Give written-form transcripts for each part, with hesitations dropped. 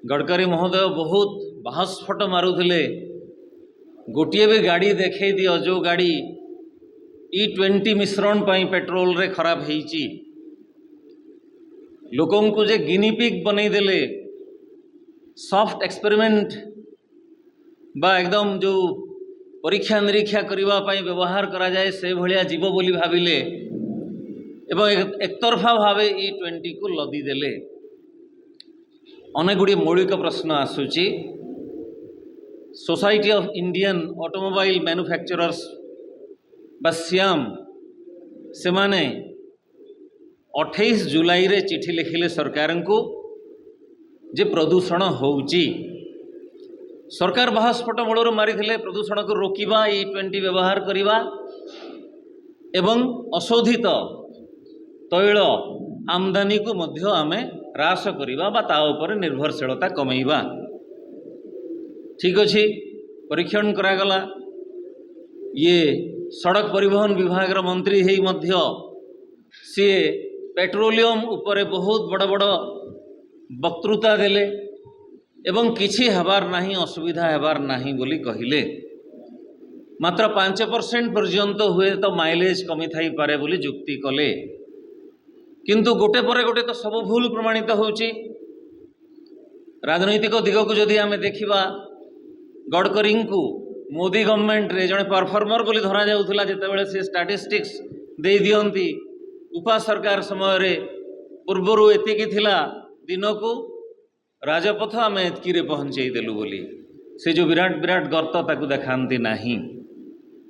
गडकरी महोदय बहुत बाहस्फट मारुले गोटे भी गाड़ी देखे दियो जो गाड़ी E20 मिश्रण पाई पेट्रोल रे खराब होईची लोकों को जे गिनीपिग बनई देले सॉफ्ट एक्सपेरिमेंट बा एकदम जो परीक्षा निरीक्षा करबा पाई व्यवहार करा जाए से भलिया जीव बोली भाविले एवं एकतरफा भावे E20 को लदी देले। अनेक गुड़ी मौलिक प्रश्न आसूची। Society of Indian automobile manufacturers बा सियाम से माने 28 जुलाई रे चिठी लिखिले सरकार को जे प्रदूषण होउची। सरकार बाहस्फट मूलर मारी प्रदूषण को रोकिबा E20 व्यवहार करिबा एवं अशोधित तैल आमदानी को मध्य आमे ह्रास करिबा बा ता ऊपर निर्भरशीलता कमेइबा। ठीक अच्छे परीक्षण करागला। ये सड़क परिवहन विभाग मंत्री है मध्य सी पेट्रोलियम उपरे बहुत बड़ बड़ वक्तृता देले एवं किछि हेबार नाही असुविधा हेबार नाही बोली कहिले। मात्र 5% पर्यंत हुए तो माइलेज कमी थाई पारे बोली जुक्ति कले किंतु गोटे परे गोटे तो सब भूल प्रमाणित होउची। राजनैतिक दिग को जदि आमे देखिबा गडकरी को मोदी गवर्नमेंट रे जड़े परफॉर्मर बोली धरा जाउथला जेते बेले से स्टैटिस्टिक्स दे दियंती उपा सरकार समय रे पूर्वरु एतिकी थिला दिन को राजपथ आमे एतकी रे पहुंचई देलु बोली से जो विराट विराट गर्त ताकू देखांती नाही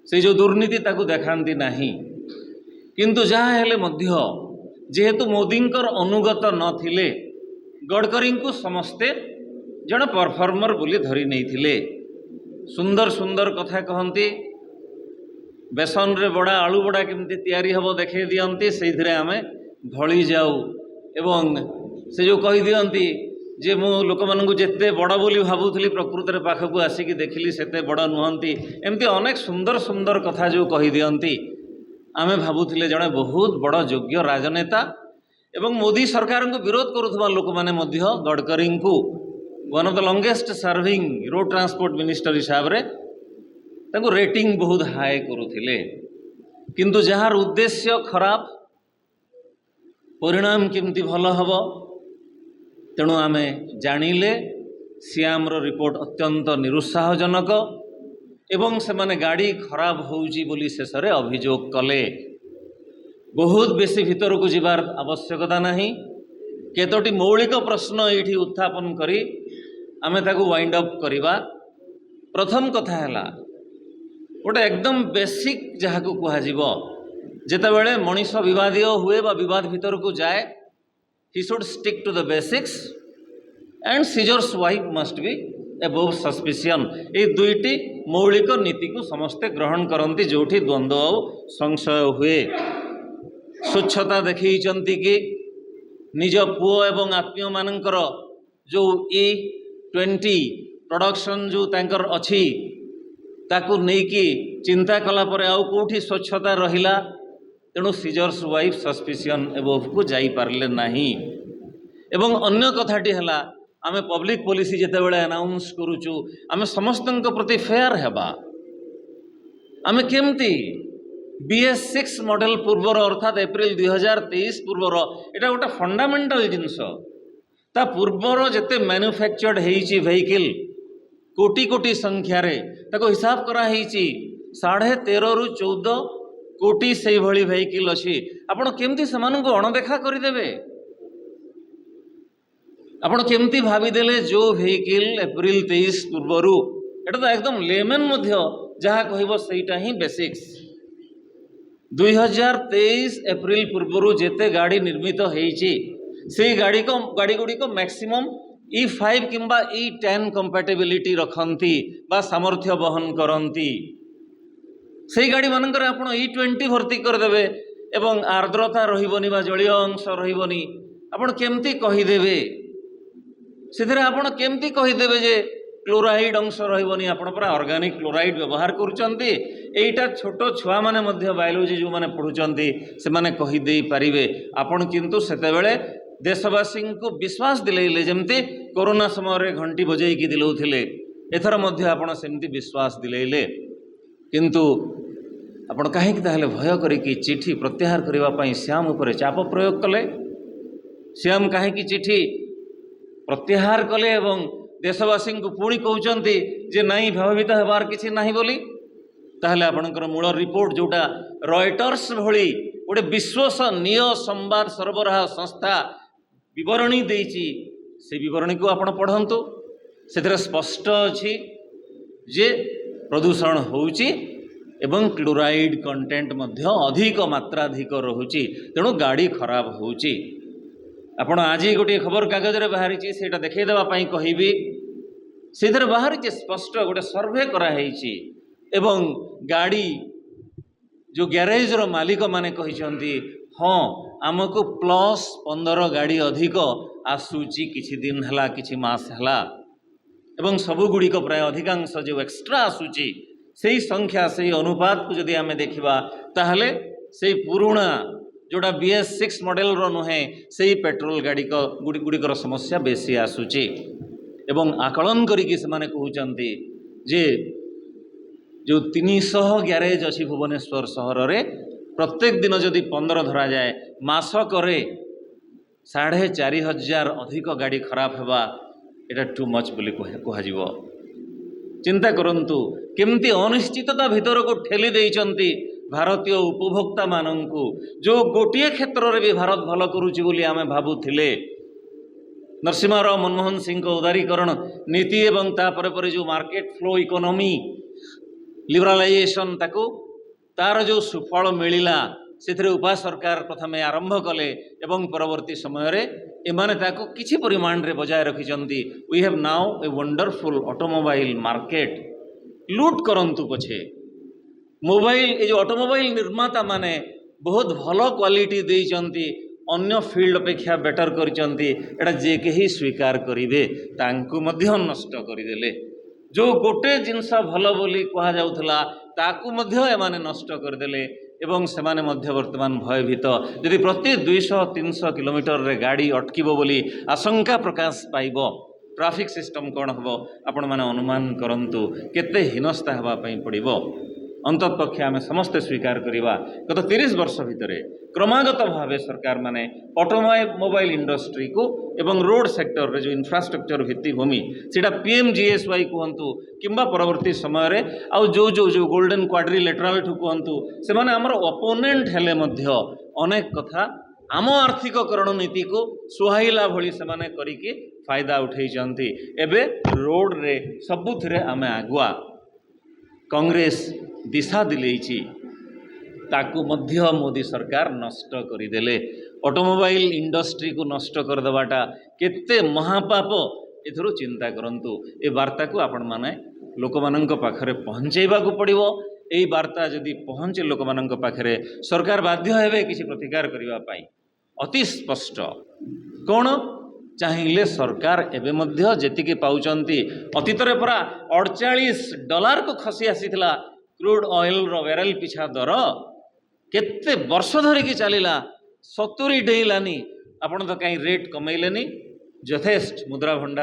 से जो दुर्नीति ताकू देखांती नाही किंतु जहाँ हेले मध्य जेहेतु मोदींकर अनुगत नथिले गडकरी को समस्ते जड़े परफॉर्मर बोली धरी नहीं थिले। सुंदर सुंदर कथा कहती बेसन रे बड़ा आलू बड़ा केमती तैयारी हबो देखे दियंती से आमे ढली जाऊ एवं से जो कही दियंती जे मु लोक मानू जिते बड़ बोली भावुली प्रकृत पाखक आसिकी देखिली सेते बड़ नुहंती एमती अनेक सुंदर सुंदर कथा जो कही दियंती आमे भावुले जड़े बहुत बड़ योग्य राजनेता एवं मोदी सरकार को विरोध करुवा लोक माने मध्य गडकरी को one of the longest serving road transport minister हिसाब रे ताको रेटिंग बहुत हाई करुथिले किंतु जहार उद्देश्य खराब परिणाम केमती भल हबो तेणु आमे जानिले सियाम रो रिपोर्ट अत्यंत निरुत्साहजनक एवं से माने गाड़ी खराब होउची बोली शेष रे अभियोग कले। बहुत बेसी भीतर को जीवार आवश्यकता नहीं। केतोटी मौलिक प्रश्न ये उत्थापन करी आमे ताकू वाइंड अप करिबा। प्रथम कथा हैला गोटे एकदम बेसिक जहाँ को कहुव जेते बेले मनीष विवादीय हुए बा विवाद भीतर को जाए he should stick to the basics and seizures wife must be above suspicion। ये दुईटी मौलिक नीति को समस्ते ग्रहण करती जोठी द्वंद्व और संशय हुए। स्वच्छता देखी कि निज पुओ एवं आत्मीय मानकर जो E20 प्रोडक्शन जो तांकर अच्छी ताकू नेकी चिंता कला परे आउ कोठी स्वच्छता रहिला तेणु सीजर्स वाइफ सस्पिशियन एबव को जाई पारले नाही। एवं अन्य कथाटी हला आमे पब्लिक पॉलिसी जेते बेले अनाउंस करूचु आमे समस्तଙ୍କ प्रति फेयर हेबा। आमे केमती BS6 मॉडल पूर्वर अर्थात एप्रिल 2023 पूर्वर एटा गोटे फंडामेंटल जिनस ता पूर्वर जेते मैन्युफैक्चर्ड हेइची व्हीकल कोटी कोटी संख्या रे ताको हिसाब करा हेइची 13.5 रु 14 कोटी से भली व्हीकल अच्छी आपण केमती सेमानन को अणदेखा करदेवे। आपण केमती भावीदेले जो व्हीकल एप्रिल 23 पूर्वरु एटा तो एकदम लेमन मध्य जहाँ कहब सेटा ही बेसिक्स। 2023 एप्रिल पूर्वरु जेते गाड़ी निर्मित होईची से गाड़ी गुड़ी को मैक्सिमम E5 किंबा E10 कंपैटिबिलिटी रखती बा सामर्थ्य बहन करती। से गाड़ी मानकर आप E20 भर्ती करदे एवं आर्द्रता रहिबनी बा जलीय अंश रहिबनी आपण केमती कहीदेवे से आपण केमती कहीदेवे जे क्लोराइड अंश रहिबनी आपण पूरा ऑर्गेनिक क्लोराइड व्यवहार करुचंती। एटा छोट छुआ माने मध्य बायोलॉजी जो माने पढुचंती से माने कही देई परिबे आपण किंतु सेते बेले देशवासी को विश्वास दिलेले जमती कोरोना समय घंटी बजई की दिलौथिले एथर मध्य आपण सेमती विश्वास दिलेले किंतु आपण कहीं भय करिकी चिठी प्रत्याहार करने श्याम उपर चाप प्रयोग कले श्याम कहीं चिठी प्रत्याहार कले एवं देशवासी को पुणी कहते जे नहीं भयभीत होबार किसी नहीं बोली ताहले आपणकर मूल रिपोर्ट जोटा रॉयटर्स भली गोटे विश्वसनीय संवाद सरबराह संस्था विवरणी देइछि से विवरणी को आपण पढ़ंतु से स्पष्ट अछि जे प्रदूषण होउछि एवं क्लोराइड कंटेंट मध्य अधिक मात्राधिक रहुछि तेणु गाड़ी खराब होउछि। आपण आज गोटे खबर कागज रे बाहरी सेटा देखै देबा पई कहिबी से बाहरी स्पष्ट गोटे सर्वे कराई एवं गाड़ी जो गैरेज रो मालिक माने कहिसंती हाँ आमको +15 गाड़ी अधिक आसूची किछि दिन हला किछि मास हला एवं सबु गुड़िक प्राय अधिकांश जो एक्स्ट्रा आसूची से संख्या से अनुपात को जदि आमे देखिबा ताहले से पुराणा जोड़ा BS6 मॉडल रो नुहे से पेट्रोल गाड़ी को गुड़िकर समस्या बेसी आसूची एवं आकलन करिकि से माने कहउचंती जे जो 300 ग्यारेज अच्छी भुवनेश्वर सहर रे प्रत्येक दिन जदि 15 धरा जाए मासक 4500 अधिक गाड़ी खराब होगा एटा टू मच बोली कह चिंता करंतु केमती अनिश्चितता भीतर को ठेली देइचंती भारतीय उपभोक्ता मानंकु जो गोटे क्षेत्र रे भी भारत भल करूची बोली आमे भाबुथिले नरसिम्हा राव मनमोहन सिंह को उदारीकरण नीति एवं तापर पर जो मार्केट फ्लो इकोनॉमी लिबरालाइजेशन ताको तार जो सुफल मिलिला से उपा सरकार प्रथमे आरंभ कले एवं परवर्ती समय रे एमाने ताको किछि परिमाण रे बजाय रखिचंती we have now a wonderful automobile market लूट करंतु पछे मोबाइल ये जो ऑटोमोबाइल निर्माता माने बहुत भल क्वालिटी देइचंती अन्य फील्ड अपेक्षा बेटर करिचंती एटा जे केही स्वीकार करिवे तांकु मध्य नष्ट करिदेले जो गोटे जिनस भल बोली कहा जाउथला ताकू मध्य एमाने नष्ट करदेले एवं सेमाने मध्य वर्तमान भयभीत यदि प्रति 200-300 किलोमीटर रे गाड़ी अटकिबो बोली आशंका प्रकाश पाइबो ट्रैफिक सिस्टम कौन हम आपण मैंने अनुमान करंतु केते हीनस्ता हवा पई पड़िबो अंततपक्षे आमे समस्ते स्वीकार करिबा गत 30 वर्ष भितरे क्रमागत भावे सरकार माने ऑटोमोबाइल इंडस्ट्री को एवं रोड सेक्टर रे जो इंफ्रास्ट्रक्चर भित्तिभूमि सेटा PMGSY कहतु किंबा परवर्ती समय रे आउ जो जो जो गोल्डन क्वाड्रिलेटराल ठु कहतु से माने हमर ओपोनेंट हेले मध्य अनेक कथा आम आर्थिककरण नीति को सुहाइला भली से माने करिके फायदा उठै जंती एबे रोड रे सबुथरे आमे आगुआ कांग्रेस दिशा दिलेछि ताकू मध्य मोदी सरकार नष्ट करदेले ऑटोमोबाइल इंडस्ट्री को नष्ट करदेवाटा केते महापाप एथरो चिंता करंतु ए वार्ता को आपण माने लोक मानक पाखरे पहुंचेबा को पड़िबो एई वार्ता जदि पहुंचे लोक मानक पाखरे सरकार बाध्य हेबे किछि प्रतिकार करिवा पाई अति स्पष्ट कौन चाहिए सरकार एवं मध्य जेतिके पाउचंती अतीतरे परा $48 को खसी आसीथिला क्रूड ऑयल रो बैरल पिछा दर केते वर्ष धरिकी चलिला 70 डेइलानी आपण तो कहीं रेट कमैलेनी यथेष्ट मुद्रा भंडार